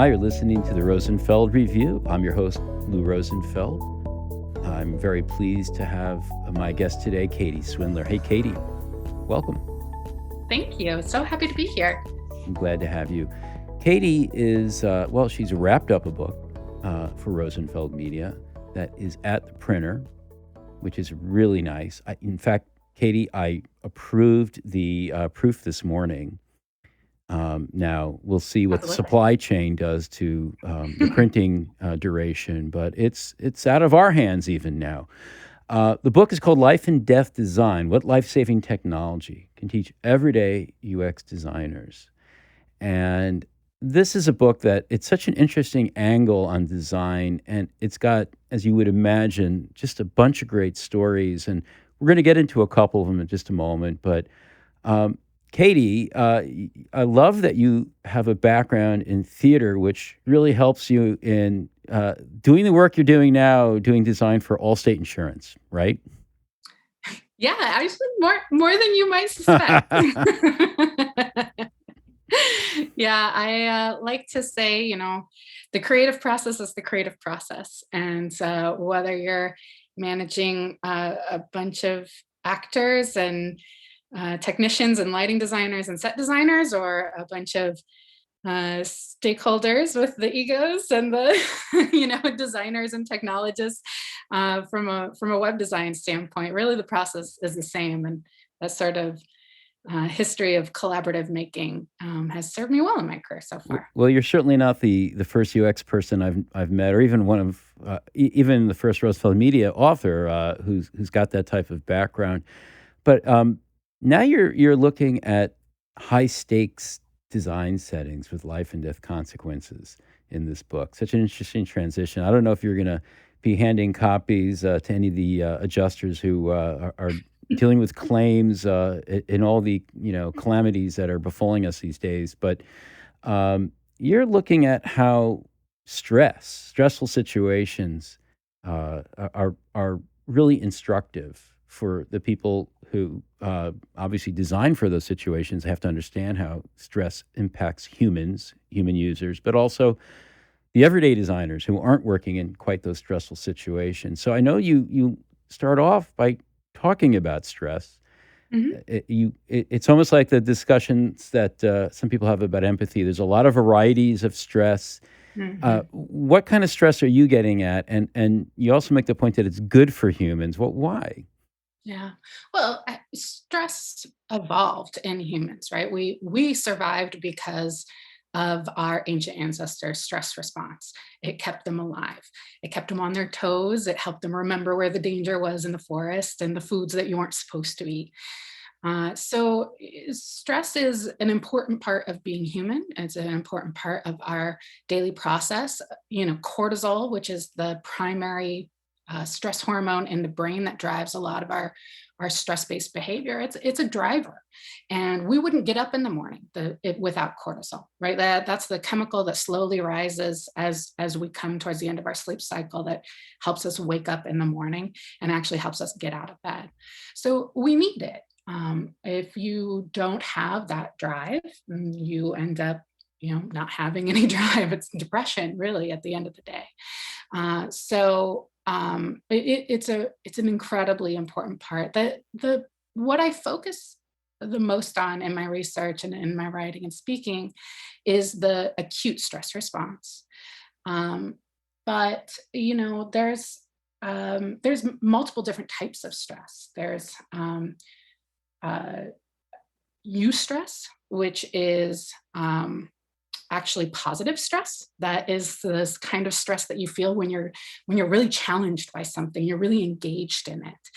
Hi, you're listening to the Rosenfeld Review. I'm your host, Lou Rosenfeld. I'm very pleased to have my guest today, Katie Swindler. Hey, Katie, welcome. Thank you. So happy to be here. I'm glad to have you. Katie is, she's wrapped up a book for Rosenfeld Media that is at the printer, which is really nice. In fact, Katie, I approved the proof this morning. Now we'll see what the Absolutely. supply chain does to the printing duration, but it's out of our hands even now. The book is called Life and Death Design: What Life-Saving Technology Can Teach Everyday UX Designers. And this is a book that it's such an interesting angle on design, and it's got, as you would imagine, just a bunch of great stories. And we're going to get into a couple of them in just a moment, but Katie, I love that you have a background in theater, which really helps you in doing the work you're doing now, doing design for Allstate Insurance, right? Yeah, actually more than you might suspect. Yeah, I like to say, the creative process is the creative process. And whether you're managing a bunch of actors and technicians and lighting designers and set designers, or a bunch of stakeholders with the egos and the designers and technologists, from a web design standpoint, really the process is the same. And that sort of history of collaborative making has served me well in my career so far. Well, you're certainly not the first UX person I've met, or even one of even the first Rosenfeld Media author who's got that type of background. But now you're looking at high stakes design settings with life and death consequences in this book. Such an interesting transition. I don't know if you're going to be handing copies to any of the adjusters who are dealing with claims in all the calamities that are befalling us these days, but you're looking at how stressful situations are really instructive for the people who obviously design for those situations. Have to understand how stress impacts human users, but also the everyday designers who aren't working in quite those stressful situations. So I know you start off by talking about stress. Mhm. It's almost like the discussions that some people have about empathy. There's a lot of varieties of stress. Mhm. What kind of stress are you getting at? And you also make the point that it's good for humans. Why? Yeah. Well, stress evolved in humans, right? We survived because of our ancient ancestors' stress response. It kept them alive. It kept them on their toes. It helped them remember where the danger was in the forest and the foods that you weren't supposed to eat. Stress is an important part of being human. It's an important part of our daily process. Cortisol, which is the primary stress hormone in the brain that drives a lot of our stress-based behavior. It's a driver, and we wouldn't get up in the morning without cortisol, right? That's the chemical that slowly rises as we come towards the end of our sleep cycle, that helps us wake up in the morning and actually helps us get out of bed. So we need it. If you don't have that drive, you end up, not having any drive. It's depression, really, at the end of the day. It's an incredibly important part. The What I focus the most on in my research and in my writing and speaking is the acute stress response. Um, but there's multiple different types of stress. There's uh, eustress, which is actually positive stress. That is this kind of stress that you feel when you're really challenged by something, you're really engaged in it.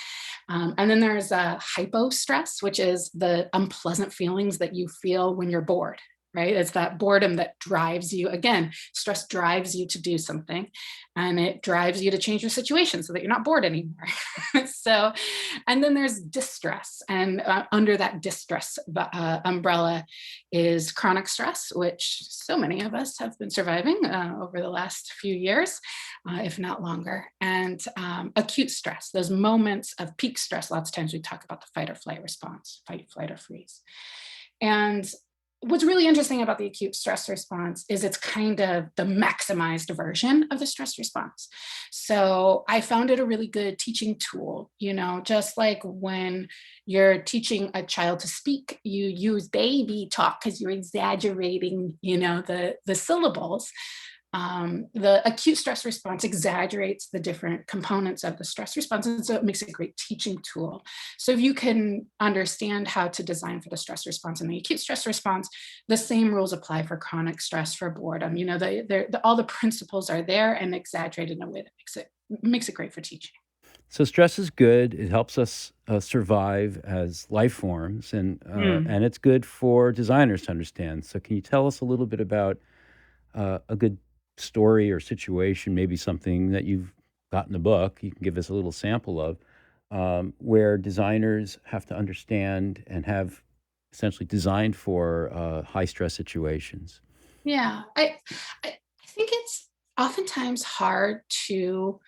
And then there's hypo stress, which is the unpleasant feelings that you feel when you're bored. Right? It's that boredom that drives you. Again, stress drives you to do something, and it drives you to change your situation so that you're not bored anymore. So, and then there's distress, and under that distress umbrella is chronic stress, which so many of us have been surviving over the last few years, if not longer. And acute stress, those moments of peak stress. Lots of times we talk about the fight or flight response, fight, flight, or freeze. And what's really interesting about the acute stress response is it's kind of the maximized version of the stress response. So I found it a really good teaching tool, just like when you're teaching a child to speak, you use baby talk because you're exaggerating, the syllables. The acute stress response exaggerates the different components of the stress response, and so it makes a great teaching tool. So if you can understand how to design for the stress response and the acute stress response, the same rules apply for chronic stress, for boredom. All the principles are there and exaggerated in a way that makes it great for teaching. So stress is good. It helps us survive as life forms, Mm. and it's good for designers to understand. So can you tell us a little bit about a good story or situation, maybe something that you've got in the book, you can give us a little sample of, where designers have to understand and have essentially designed for high stress situations? Yeah, I think it's oftentimes hard to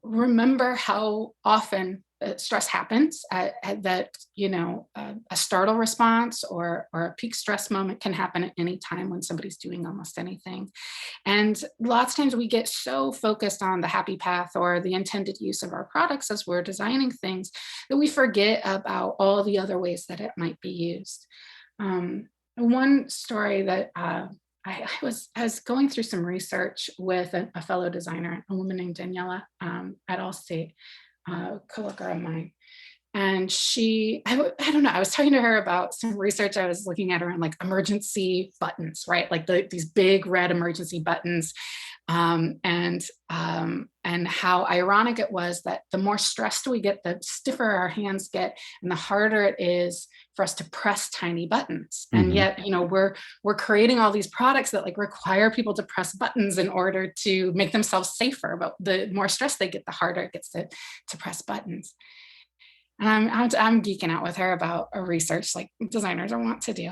remember how often stress happens, that a startle response or a peak stress moment can happen at any time when somebody's doing almost anything. And lots of times we get so focused on the happy path or the intended use of our products as we're designing things that we forget about all the other ways that it might be used. One story that I was going through some research with a fellow designer, a woman named Daniela, at Allstate, a coworker of mine. And I don't know, I was talking to her about some research I was looking at around like emergency buttons, right? Like these big red emergency buttons. And how ironic it was that the more stressed we get, the stiffer our hands get, and the harder it is for us to press tiny buttons. And Hmm. yet, we're creating all these products that like require people to press buttons in order to make themselves safer. But the more stress they get, the harder it gets to press buttons. And I'm geeking out with her about a research like designers are want to do.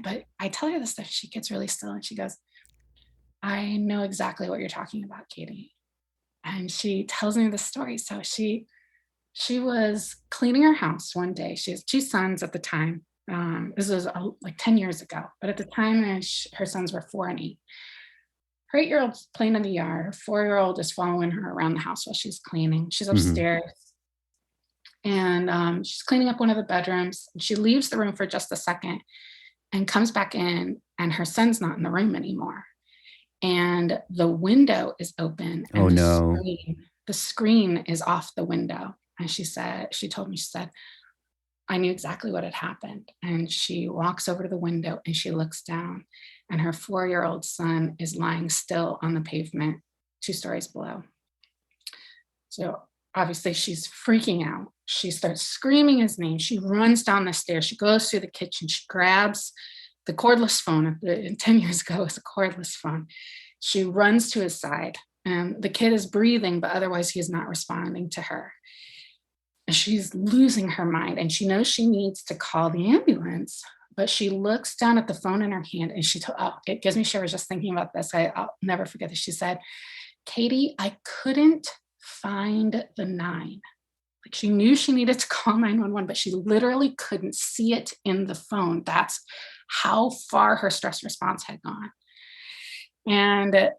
But I tell her this stuff, she gets really still and she goes, I know exactly what you're talking about, Katie. And she tells me the story. So she was cleaning her house one day. She has two sons at the time. This was like 10 years ago, but at the time, her sons were 4 and 8. Her 8-year-old's playing in the yard. Her 4-year-old is following her around the house while she's cleaning. She's Hmm. upstairs and she's cleaning up one of the bedrooms. She leaves the room for just a second and comes back in, and her son's not in the room anymore. And the window is open Oh, and the no. screen is off the window. And she told me, she said, I knew exactly what had happened. And she walks over to the window and she looks down, and her 4-year-old son is lying still on the pavement 2 stories below. So obviously she's freaking out. She starts screaming his name. She runs down the stairs. She goes through the kitchen. She grabs the cordless phone. 10 years ago, it was a cordless phone. She runs to his side, and the kid is breathing, but otherwise he is not responding to her. And she's losing her mind, and she knows she needs to call the ambulance, but she looks down at the phone in her hand, and it gives me shivers just thinking about this. I'll never forget this. She said, Katie, I couldn't find the 9. Like she knew she needed to call 911, but she literally couldn't see it in the phone. That's how far her stress response had gone. And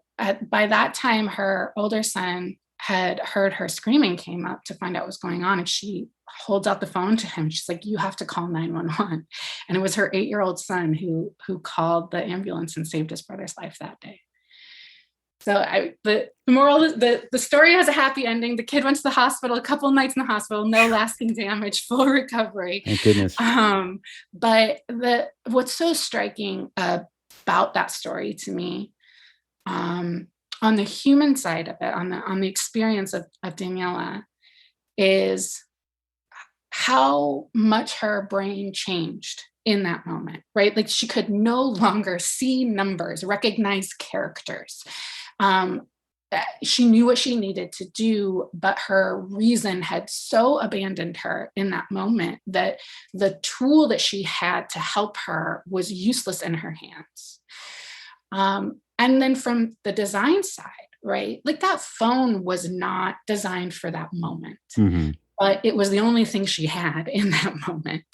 by that time, her older son had heard her screaming, came up to find out what was going on. And she holds out the phone to him. She's like, you have to call 911. And it was her 8-year-old son who called the ambulance and saved his brother's life that day. So the moral is the story has a happy ending. The kid went to the hospital, a couple of nights in the hospital, no lasting damage, full recovery. Thank goodness. But what's so striking about that story to me, on the human side of it, on the experience of Daniela, is how much her brain changed in that moment, right? Like she could no longer see numbers, recognize characters. Um, she knew what she needed to do, but her reason had so abandoned her in that moment that the tool that she had to help her was useless in her hands. And then from the design side, right? Like that phone was not designed for that moment, Hmm. but it was the only thing she had in that moment.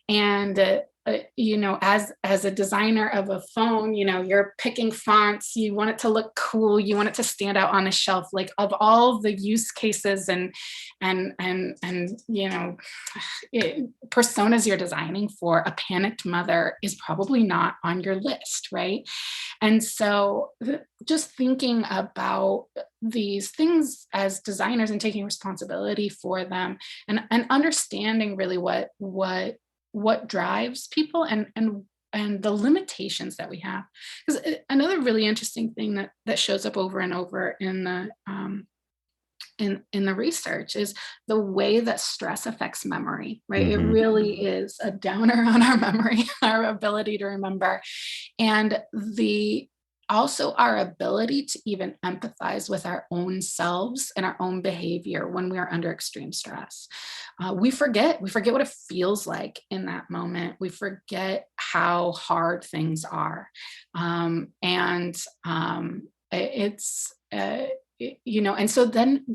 And as a designer of a phone, you're picking fonts, you want it to look cool, you want it to stand out on a shelf. Like, of all the use cases and personas you're designing for, a panicked mother is probably not on your list, right? And so just thinking about these things as designers and taking responsibility for them, and understanding really what drives people, and the limitations that we have. Because another really interesting thing that shows up over and over in the research is the way that stress affects memory, right? It Hmm. really is a downer on our memory, our ability to remember, and the also our ability to even empathize with our own selves and our own behavior when we are under extreme stress. We forget what it feels like in that moment. We forget how hard things are. And it's and so then,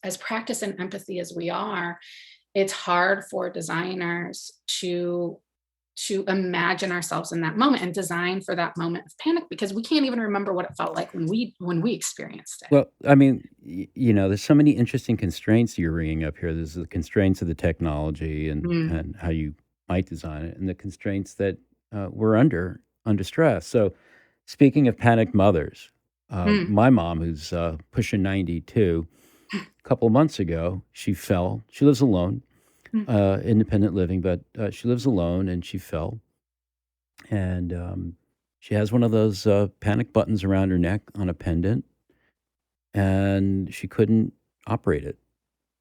as practice and empathy as we are, it's hard for designers to imagine ourselves in that moment and design for that moment of panic, because we can't even remember what it felt like when we experienced it. Well, I mean, there's so many interesting constraints you're bringing up here. There's the constraints of the technology Mm, and how you might design it, and the constraints that we're under stress. So, speaking of panicked mothers, mm, my mom, who's pushing 92, a couple of months ago, she fell. She lives alone, mm, independent living, but she lives alone, and she fell, and she has one of those panic buttons around her neck on a pendant, and she couldn't operate it.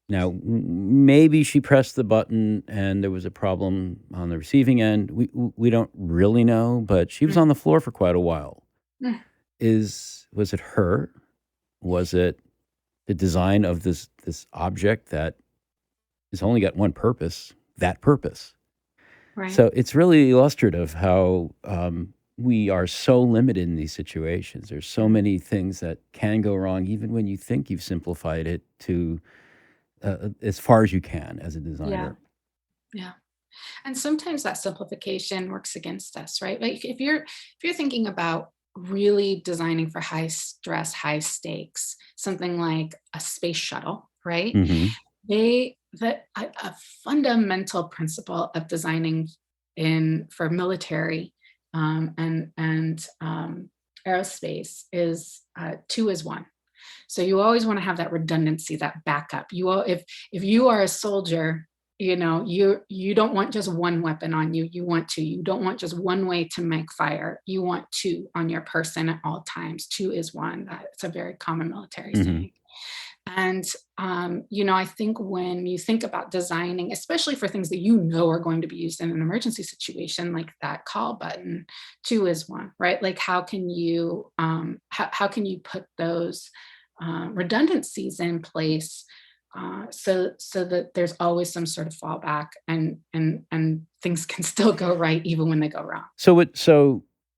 Now, maybe she pressed the button and there was a problem on the receiving end. We don't really know, but she was mm, on the floor for quite a while. mm. Was it her? Was it the design of this object that has only got one purpose? That purpose. Right. So it's really illustrative how we are so limited in these situations. There's so Mm. many things that can go wrong, even when you think you've simplified it to as far as you can as a Yeah. designer. Yeah. And sometimes that simplification works against us, right? Like, if you're thinking about really designing for high stress, high stakes, something like a space shuttle, right? Hmm. A fundamental principle of designing in for military and aerospace is two is one. So you always want to have that redundancy, that backup. If you are a soldier, you don't want just one weapon on you. You want two. You don't want just one way to make fire. You want two on your person at all times. Two is one. That's a very common military Hmm. saying. And I think when you think about designing, especially for things that are going to be used in an emergency situation, like that call button, two is one, right? Like, how can you put those redundancies in place, so that there's always some sort of fallback, and things can still go right even when they go wrong.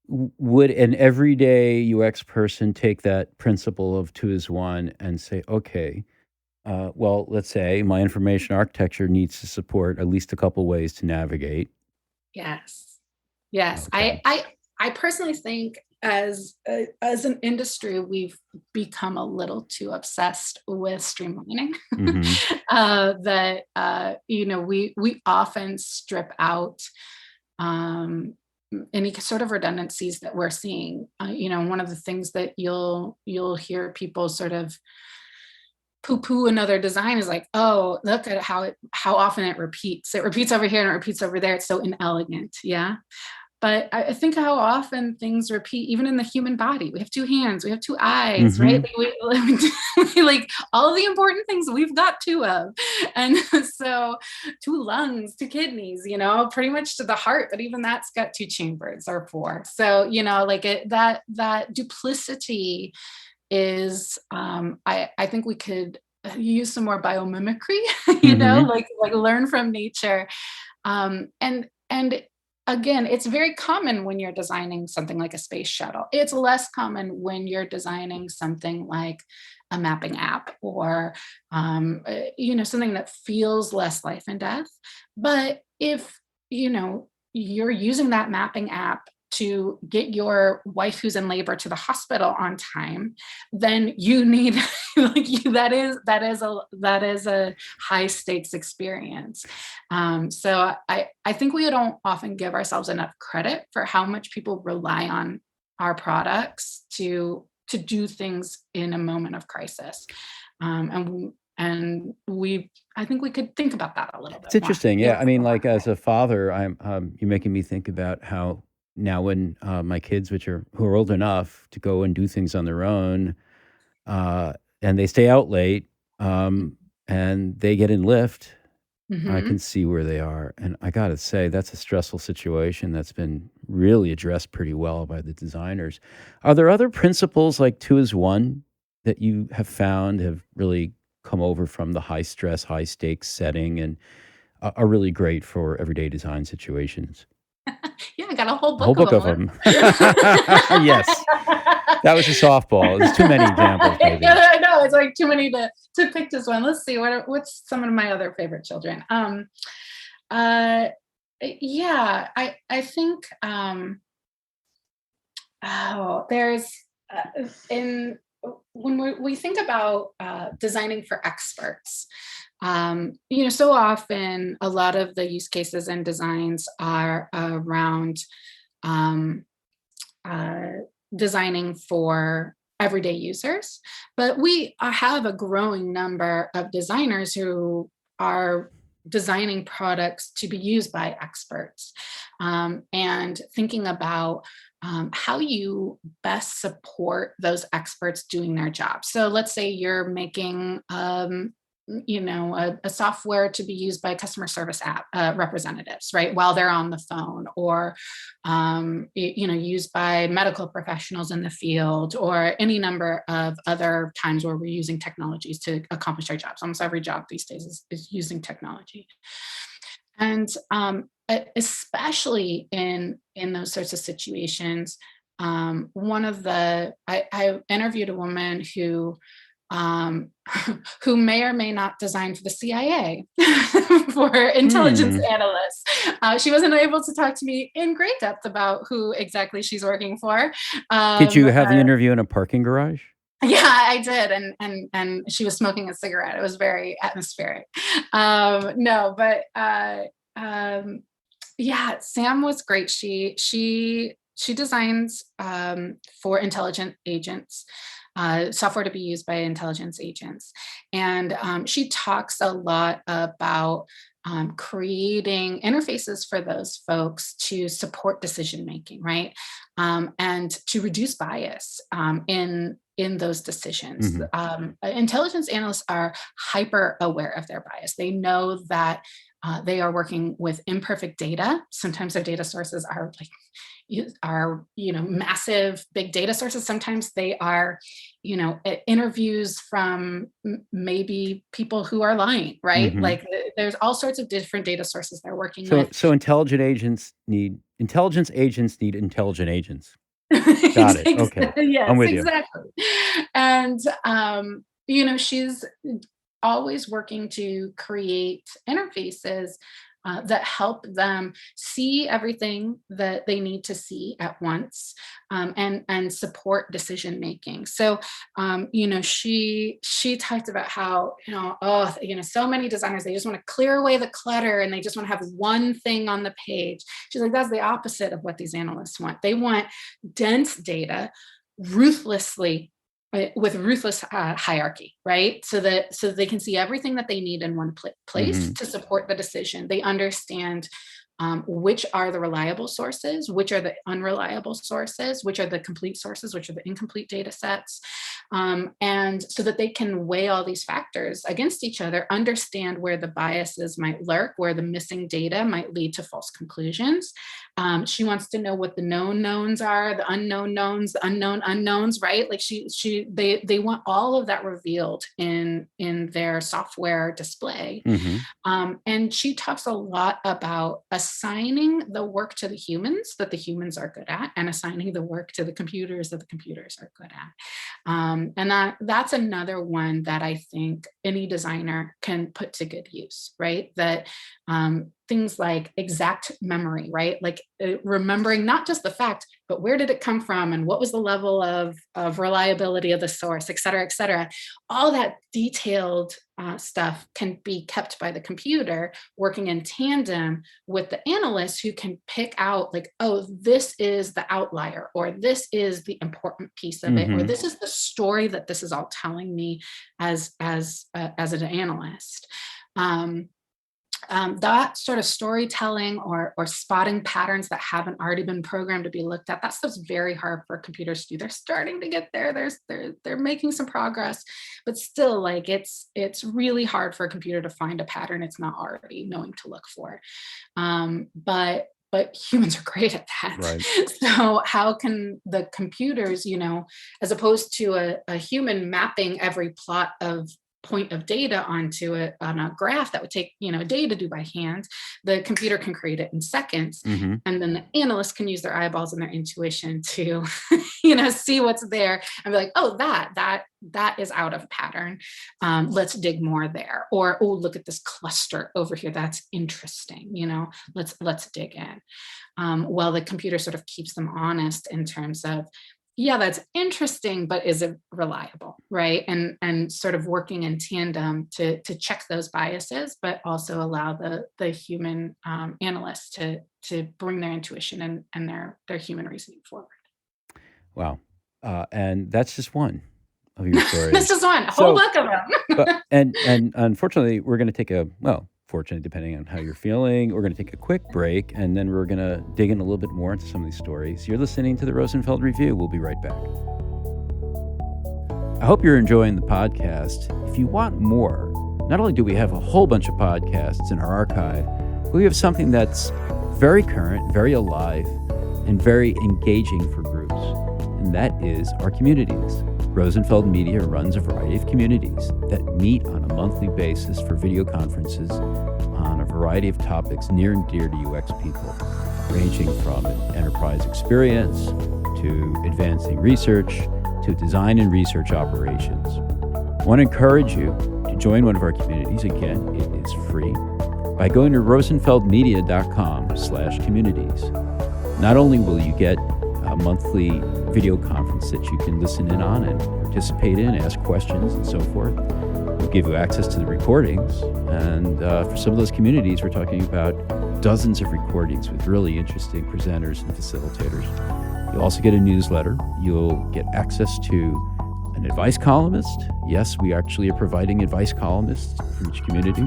Would an everyday UX person take that principle of two is one and say, okay, well, let's say my information architecture needs to support at least a couple ways to navigate. Yes. Yes. I Okay. I I personally think as an industry, we've become a little too obsessed with streamlining. Hmm. That we often strip out any sort of redundancies that we're seeing. One of the things that you'll hear people sort of poo-poo another design is like, oh, look at how often it repeats. It repeats over here and it repeats over there. It's so inelegant. Yeah. But I think how often things repeat, even in the human body. We have two hands, we have two eyes, right? Hmm. Like all of the important things we've got two of. And so two lungs, two kidneys, pretty much to the heart, but even that's got two chambers or four. So, like that duplicity is, I think we could use some more biomimicry, Hmm. like learn from nature. And again, it's very common when you're designing something like a space shuttle. It's less common when you're designing something like a mapping app, or something that feels less life and death. But if you're using that mapping app to get your wife who's in labor to the hospital on time, then you need that is a high stakes experience. So I think we don't often give ourselves enough credit for how much people rely on our products to do things in a moment of crisis. And we I think we could think about that a little bit It's more. interesting. Give Yeah. us I a mean, little more like as a father, you're making me think about how now when my kids, who are old enough to go and do things on their own, uh, and they stay out late, credit. and they get in Lyft, I can Mhm. see where they are. And I got to say, that's a stressful situation that's been really addressed pretty well by the designers. Are there other principles like two is one that you have found have really come over from the high stress, high stakes setting and are really great for everyday design situations? Yeah, I got a whole A whole book of book them. of them. Yes. That was a softball. There's too many examples, maybe. I know, it's like too many to pick just one. Let's see, what's some of my other favorite children? Uh, yeah, I think, there's, in when we think about, designing for experts, so often a lot of the use cases and designs are around, um, uh, designing for everyday users. But we have a growing number of designers who are designing products to be used by experts, and thinking about how you best support those experts doing their job. So let's say you're making a software to be used by customer service app representatives, right, while they're on the phone, or used by medical professionals in the field, or any number of other times where we're using technologies to accomplish our jobs. Almost every job these days is using technology. And especially in those sorts of situations, one of the I interviewed a woman who um, who may or may not design for the CIA for intelligence Hmm. analysts. She wasn't able to talk to me in great depth about who exactly she's working for. Did you Um, have the interview in a parking garage? yeah, I did, and she was smoking a cigarette. It was very atmospheric. No, but um, yeah, Sam was great. She designs for intelligent agents, software to be used by intelligence agents, and she talks a lot about creating interfaces for those folks to support decision making, right, and to reduce bias in those decisions. Hmm. Intelligence analysts are hyper aware of their bias. They know that they are working with imperfect data. Sometimes their data sources are massive big data sources. Sometimes they are interviews from maybe people who are lying, right? Hmm. Like there's all sorts of different data sources they're working So with. so intelligence agents need intelligent agents. Got it. Okay. I'm Yes, with you. exactly. And she's always working to create interfaces that help them see everything that they need to see at once, and support decision making. So she talked about how so many designers, they just want to clear away the clutter and they just want to have one thing on the page. She's like, that's the opposite of what these analysts want. They want dense data, ruthlessly with ruthless hierarchy, right? So that they can see everything that they need in one place Mhm. to support the decision. They understand which are the reliable sources, which are the unreliable sources, which are the complete sources, which are the incomplete data sets, and so that they can weigh all these factors against each other, understand where the biases might lurk, where the missing data might lead to false conclusions. She wants to know what the known knowns are, the unknown knowns, the unknown unknowns, right? Like they want all of that revealed in their software display. Mhm. And she talks a lot about assigning the work to the humans that the humans are good at, and assigning the work to the computers that the computers are good at. And that's another one that I think any designer can put to good use, right? That things like exact memory, right? Like remembering not just the fact, but where did it come from and what was the level of reliability of the source, et cetera, et cetera. All that detailed stuff can be kept by the computer working in tandem with the analyst, who can pick out like, oh, this is the outlier, or this is the important piece of it, or Mhm. this is the story that this is all telling me as an analyst. Um, that sort of storytelling or spotting patterns that haven't already been programmed to be looked at, that stuff's very hard for computers to do. They're starting to get there. They're making some progress, but still, like it's really hard for a computer to find a pattern it's not already knowing to look for. But humans are great at that. Right. So how can the computers, as opposed to a human mapping every plot of point of data onto it on a graph that would take a day to do by hand, the computer can create it in seconds, Mhm. and then the analyst can use their eyeballs and their intuition to see what's there and be like, oh, that is out of pattern. Let's dig more there. Or, oh, look at this cluster over here, that's interesting. Let's dig in. Well, the computer sort of keeps them honest in terms of, yeah, that's interesting, but is it reliable, right? And sort of working in tandem to check those biases, but also allow the human analysts to bring their intuition and their human reasoning forward. Wow. And that's just one of your This stories. is one, a whole So, book of but them. and unfortunately, we're gonna take a well, fortunately, depending on how you're feeling, we're gonna take a quick break, and then we're gonna dig in a little bit more into some of these stories. You're listening to the Rosenfeld Review. We'll be right back. I hope you're enjoying the podcast. If you want more, not only do we have a whole bunch of podcasts in our archive, but we have something that's very current, very alive, and very engaging for groups, and that is our communities. Rosenfeld Media runs a variety of communities that meet on a monthly basis for video conferences on a variety of topics near and dear to UX people, ranging from an enterprise experience to advancing research to design and research operations. I want to encourage you to join one of our communities. Again, it is free by going to rosenfeldmedia.com/communities. Not only will you get a monthly video conference that you can listen in on and participate in, ask questions and so forth, we'll give you access to the recordings. And for some of those communities, we're talking about dozens of recordings with really interesting presenters and facilitators. You'll also get a newsletter. You'll get access to an advice columnist. Yes, we actually are providing advice columnists for each community.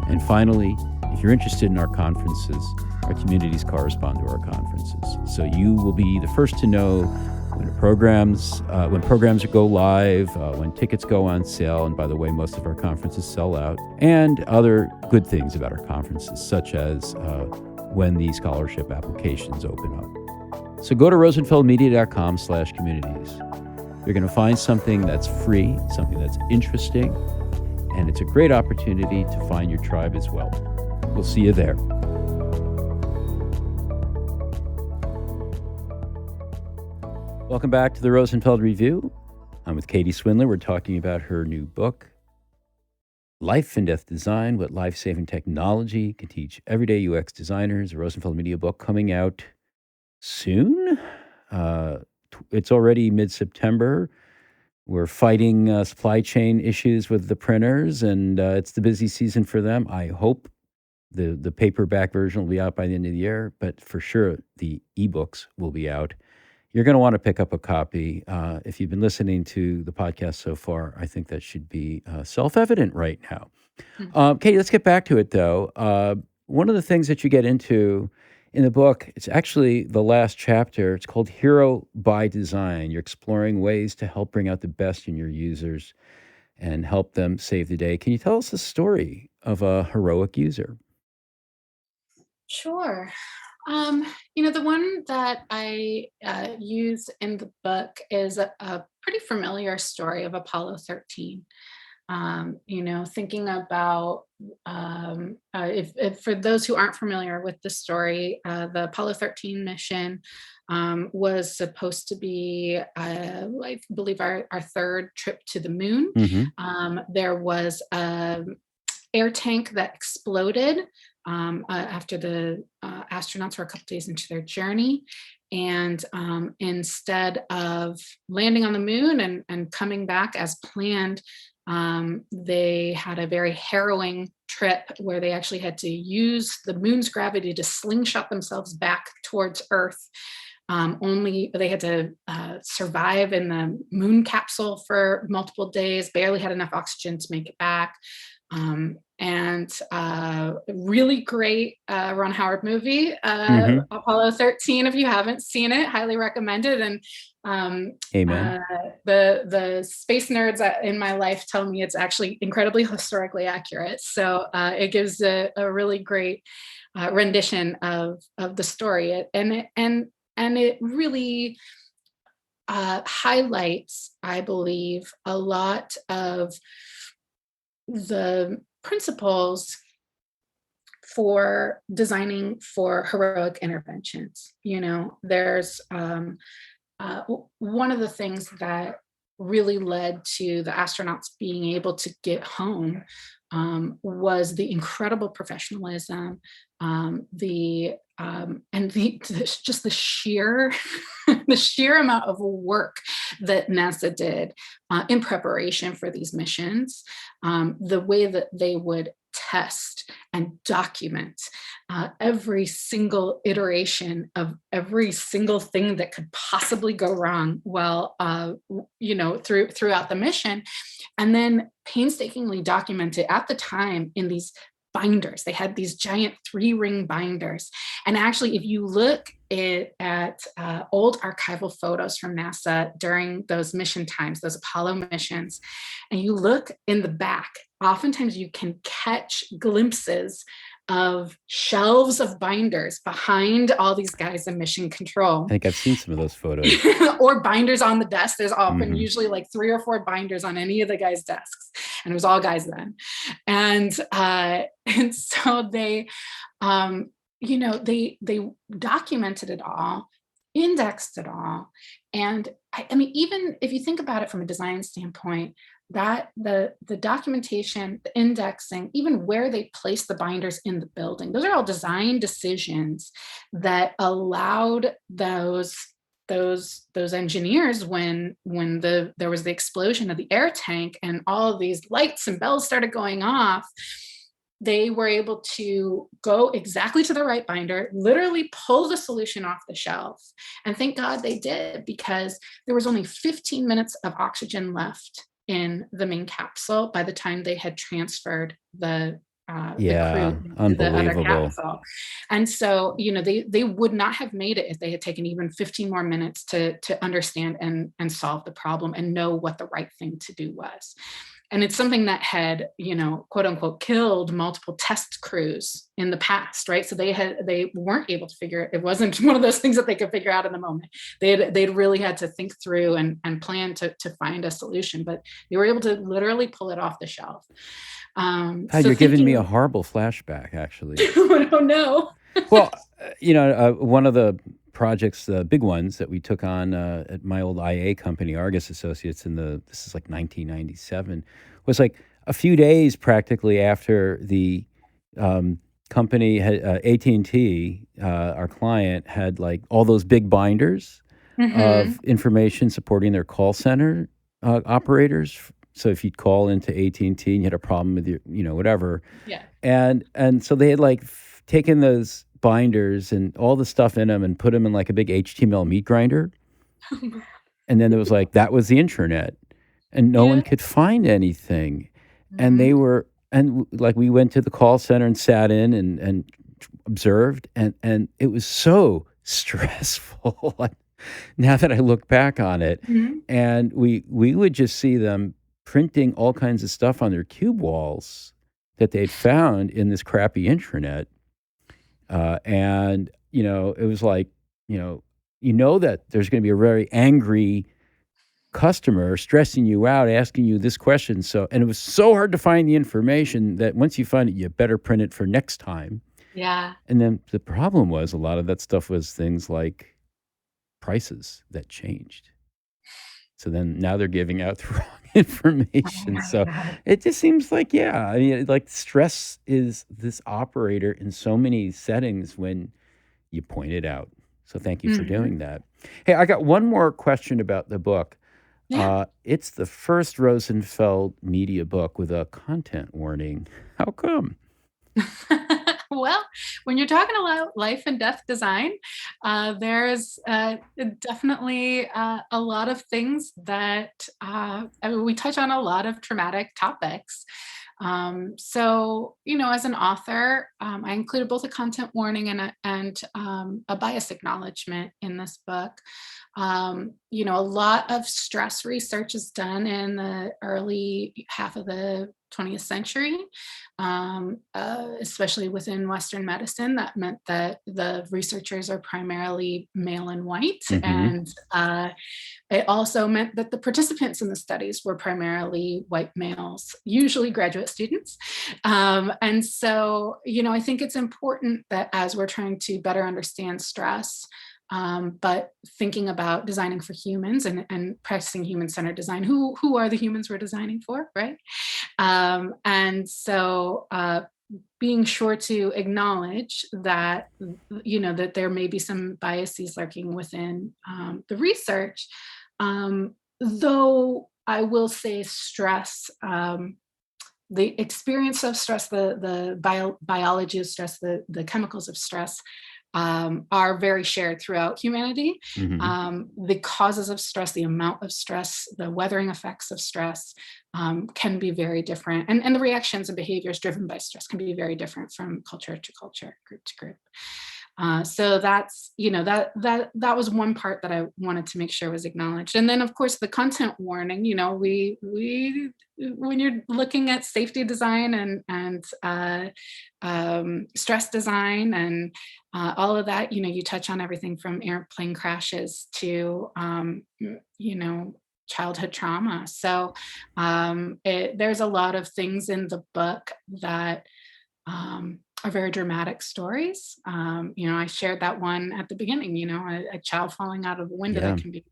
And finally, if you're interested in our conferences, our communities correspond to our conferences. So you will be the first to know when programs go live, when tickets go on sale, and by the way, most of our conferences sell out, and other good things about our conferences, such as when the scholarship applications open up. So go to rosenfeldmedia.com/communities. You're going to find something that's free, something that's interesting, and it's a great opportunity to find your tribe as well. We'll see you there. Welcome back to the Rosenfeld Review. I'm with Katie Swindler. We're talking about her new book, Life and Death Design, What Life-Saving Technology Can Teach Everyday UX Designers, a Rosenfeld Media book coming out soon. It's already mid-September. We're fighting supply chain issues with the printers, and it's the busy season for them. I hope the paperback version will be out by the end of the year, but for sure the ebooks will be out. You're going to want to pick up a copy. If you've been listening to the podcast so far, I think that should be self-evident right now. Katie, let's get back to it, though. One of the things that you get into in the book, it's actually the last chapter. It's called Hero by Design. You're exploring ways to help bring out the best in your users and help them save the day. Can you tell us the story of a heroic user? Sure. The one that I use in the book is a pretty familiar story of Apollo 13. Thinking about if for those who aren't familiar with the story, the Apollo 13 mission was supposed to be, I believe, our third trip to the moon. Mm-hmm. There was air tank that exploded after the astronauts were a couple days into their journey. And instead of landing on the moon and coming back as planned, they had a very harrowing trip where they actually had to use the moon's gravity to slingshot themselves back towards Earth. Only they had to survive in the moon capsule for multiple days, barely had enough oxygen to make it back. And really great Ron Howard movie, Hmm. Apollo 13. If you haven't seen it, highly recommended. And um, Amen. uh, the space nerds in my life tell me it's actually incredibly historically accurate. So it gives a really great rendition of the story, and it really highlights, I believe, a lot of the principles for designing for heroic interventions. There's one of the things that really led to the astronauts being able to get home was the incredible professionalism, the and just the sheer the sheer amount of work that NASA did in preparation for these missions, the way that they would test and document every single iteration of every single thing that could possibly go wrong throughout the mission, and then painstakingly documented at the time in these binders. They had these giant 3-ring binders. And actually, if you look at old archival photos from NASA during those mission times, those Apollo missions, and you look in the back, oftentimes you can catch glimpses of shelves of binders behind all these guys in mission I control. think I've seen some of those photos. Or binders on the desk. There's often Hmm. usually like 3 or 4 binders on any of the guys' desks, and it was all guys then. And so they documented it all, indexed it all, and I mean, even if you think about it from a design standpoint, that the documentation, the indexing, even where they place the binders in the building, those are all design decisions that allowed those engineers, when there was the explosion of the air tank and all of these lights and bells started going off, they were able to go exactly to the right binder, literally pull the solution off the shelf. And thank God they did, because there was only 15 minutes of oxygen left in the main capsule by the time they had transferred the crew Yeah, to the other unbelievable. capsule. And so, they would not have made it if they had taken even 15 more minutes to understand and solve the problem and know what the right thing to do was. And it's something that had, quote unquote, killed multiple test crews in the past, right? So they weren't able to figure it. It wasn't one of those things that they could figure out in the moment. They'd really had to think through and plan to find a solution, but they were able to literally pull it off the shelf. God, So you're giving me a thinking, horrible flashback, actually. I don't know. Well, one of the projects, the big ones that we took on at my old IA company, Argus Associates, this is like 1997, was like a few days practically after the company had AT&T, our client, had like all those big binders Hmm. of information supporting their call center operators. So if you'd call into AT&T and you had a problem with your, whatever, Yeah. and so they had like taken those binders and all the stuff in them and put them in like a big HTML meat grinder. And then it was like that was the intranet, and no one Yeah. could find anything. And Mhm. like we went to the call center and sat in and observed, and it was so stressful. Like, now that I look back on it, Mhm. and we would just see them printing all kinds of stuff on their cube walls that they'd found in this crappy intranet. And it was like, that there's going to be a very angry customer stressing you out, asking you this question. So, and it was so hard to find the information that once you find it, you better print it for next time. Yeah. And then the problem was a lot of that stuff was things like prices that changed. So then now they're giving out the wrong information. So it just seems like, yeah, I mean, like stress is this operator in so many settings when you point it out. So thank you for Mhm. doing that. Hey, I got one more question about the book. Yeah. It's the first Rosenfeld Media book with a content warning. How come? Well, when you're talking about life and death design, there's definitely a lot of things that I mean, we touch on a lot of traumatic topics. So, as an author, I included both a content warning and a bias acknowledgement in this book. A lot of stress research is done in the early half of the 20th century, especially within Western medicine. That meant that the researchers are primarily male and white. Mm-hmm. And it also meant that the participants in the studies were primarily white males, usually graduate students. And so, I think it's important that as we're trying to better understand stress, but thinking about designing for humans and practicing human-centered design, who are the humans we're designing for, right? And so being sure to acknowledge that that there may be some biases lurking within the research, though I will say stress, the experience of stress, the biology of stress, the chemicals of stress, are very shared throughout humanity. Mm-hmm. The causes of stress, the amount of stress, the weathering effects of stress can be very different. And the reactions and behaviors driven by stress can be very different from culture to culture, group to group. So that's that was one part that I wanted to make sure was acknowledged, and then of course the content warning. We when you're looking at safety design and stress design and all of that, you touch on everything from airplane crashes to childhood trauma. So there's a lot of things in the book that are very dramatic stories. I shared that one at the beginning, a child falling out of a window Yeah. that can be.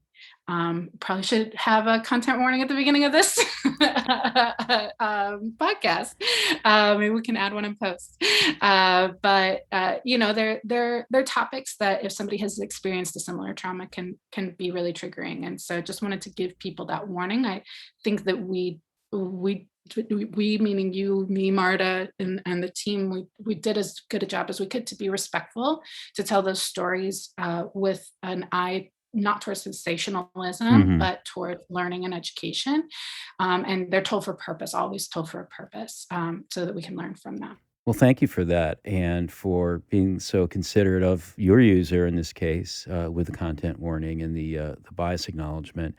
Probably should have a content warning at the beginning of this podcast. Maybe we can add one in post. But they're topics that if somebody has experienced a similar trauma can be really triggering. And so just wanted to give people that warning. I think that we meaning you, me, Marta, and the team, we did as good a job as we could to be respectful, to tell those stories with an eye not towards sensationalism, Mm-hmm. but toward learning and education. And they're told for purpose, always told for a purpose, so that we can learn from them. Well, thank you for that and for being so considerate of your user in this case with the content warning and the bias acknowledgement.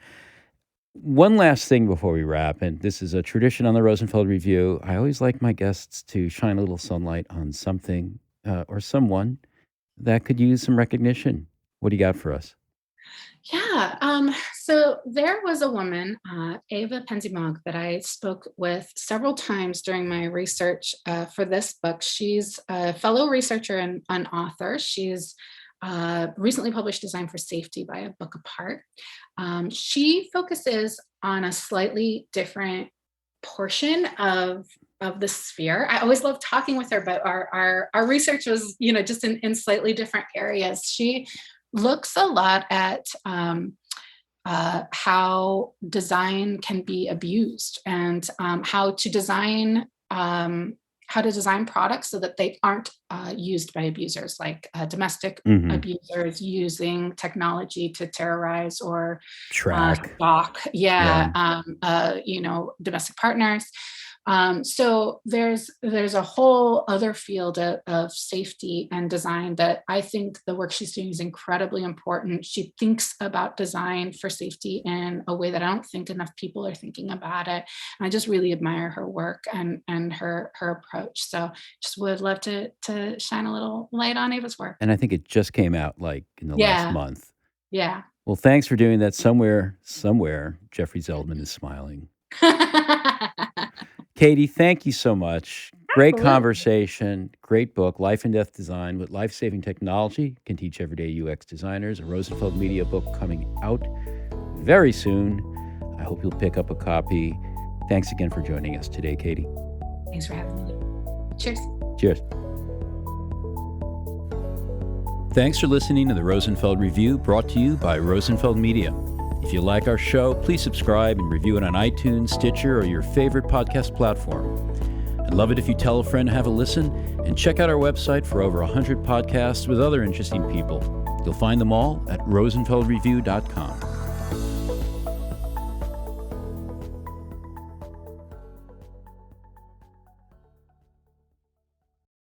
One last thing before we wrap, and this is a tradition on the Rosenfeld Review. I always like my guests to shine a little sunlight on something or someone that could use some recognition. What do you got for us? Yeah. So there was a woman, Ava Penzimog, that I spoke with several times during my research for this book. She's a fellow researcher and an author. She's recently published Design for Safety by A Book Apart. She focuses on a slightly different portion of the sphere. I always love talking with her, but our research was, just in slightly different areas. She looks a lot at how design can be abused and how to design products so that they aren't used by abusers, like domestic Mm-hmm. abusers using technology to terrorize or Track. stalk, Yeah. yeah, domestic partners. So there's a whole other field of safety and design that I think the work she's doing is incredibly important. She thinks about design for safety in a way that I don't think enough people are thinking about it. And I just really admire her work and her approach. So just would love to shine a little light on Ava's work. And I think it just came out like in the last Yeah, month. yeah. Well, thanks for doing that. Somewhere, Jeffrey Zeldman is smiling. Katie, thank you so much. Great Absolutely. conversation, great book, Life and Death Design with Life Saving Technology can teach everyday UX designers. A Rosenfeld Media book coming out very soon. I hope you'll pick up a copy. Thanks again for joining us today, Katie. Thanks for having me. Cheers. Cheers. Thanks for listening to the Rosenfeld Review, brought to you by Rosenfeld Media. If you like our show, please subscribe and review it on iTunes, Stitcher, or your favorite podcast platform. I'd love it if you tell a friend to have a listen, and check out our website for over 100 podcasts with other interesting people. You'll find them all at rosenfeldreview.com.